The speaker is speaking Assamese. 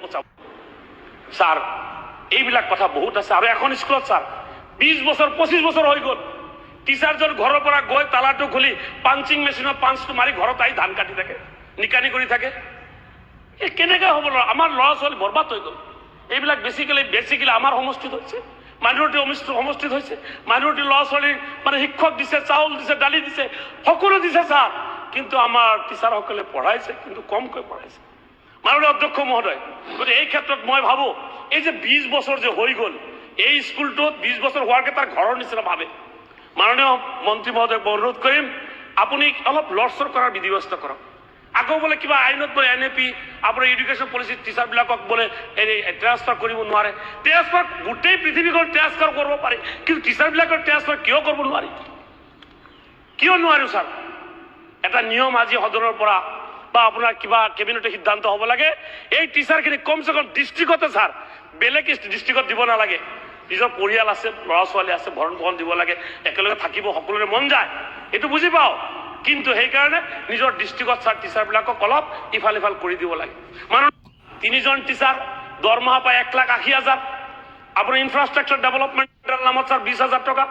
বচাব স্যাৰ এইবিলাক কথা বহুত আছে আৰু এখন স্কুলত স্যাৰ 20 বছৰ 25 বছৰ হৈ গ'ল টিচাৰজন ঘৰৰ পৰা গৈ তালাটো খুলি পাঞ্চিং মেচিনত পাঞ্চটো মাৰি ঘৰত আহি ধান কাটি থাকে নিকানি কৰি থাকে এই কেনেকৈ হ'ব আমাৰ ল'ৰা ছোৱালী বৰবাদ হৈ গ'ল এইবিলাক বেছিকেলি আমাৰ সমষ্টিত হৈছে মাইনৰিটি সমষ্টিত হৈছে মাইনৰিটি ল'ৰা ছোৱালী মানে শিক্ষক দিছে চাউল দিছে দালি দিছে সকলো দিছে ছাৰ কিন্তু আমাৰ টিচাৰসকলে পঢ়াইছে কিন্তু কমকৈ পঢ়াইছে মাননীয় অধ্যক্ষ মহোদয় গতিকে এই ক্ষেত্ৰত মই ভাবোঁ এই যে 20 বছৰ যে হৈ গ'ল এই স্কুলটোত 20 বছৰ হোৱাকৈ তাৰ ঘৰৰ নিচিনা ভাবে মাননীয় মন্ত্ৰী মহোদয়ক অনুৰোধ কৰিম আপুনি অলপ লৰচৰ কৰাৰ বিধি ব্যৱস্থা কৰক আকৌ বোলে কিবা আইনত বোলে NAP আপোনাৰ এডুকেশ্যন পলিচি টিচাৰবিলাকক বোলে ট্ৰান্সফাৰ কৰিব নোৱাৰে ট্ৰান্সফাৰ গোটেই পৃথিৱীখন ট্ৰান্সফাৰ কৰিব পাৰি কিন্তু টিচাৰবিলাকৰ ট্ৰান্সফাৰ কিয় কৰিব নোৱাৰি কিয় নোৱাৰোঁ ছাৰ এটা নিয়ম আজি সদনৰ পৰা বা আপোনাৰ কিবা কেবিনেটে সিদ্ধান্ত হ'ব লাগে এই টিচাৰখিনি কমচে কম ডিষ্ট্ৰিক্টতে ছাৰ বেলেগ ডিষ্ট্ৰিক্টত দিব নালাগে নিজৰ পৰিয়াল আছে ল'ৰা ছোৱালী আছে ভৰণ পোষণ দিব লাগে একেলগে থাকিব সকলোৰে মন যায় এইটো বুজি পাওঁ কিন্তু সেইকাৰণে নিজৰ ডিষ্ট্ৰিক্টত ছাৰ টিচাৰবিলাকক অলপ ইফাল ইফাল কৰি দিব লাগে মানুহ 3জন টিচাৰ দৰমহা পায় 1,80,000 আপোনাৰ ইনফ্ৰাষ্ট্ৰাকচাৰ ডেভেলপমেণ্টৰ নামত ছাৰ 20,000 টকা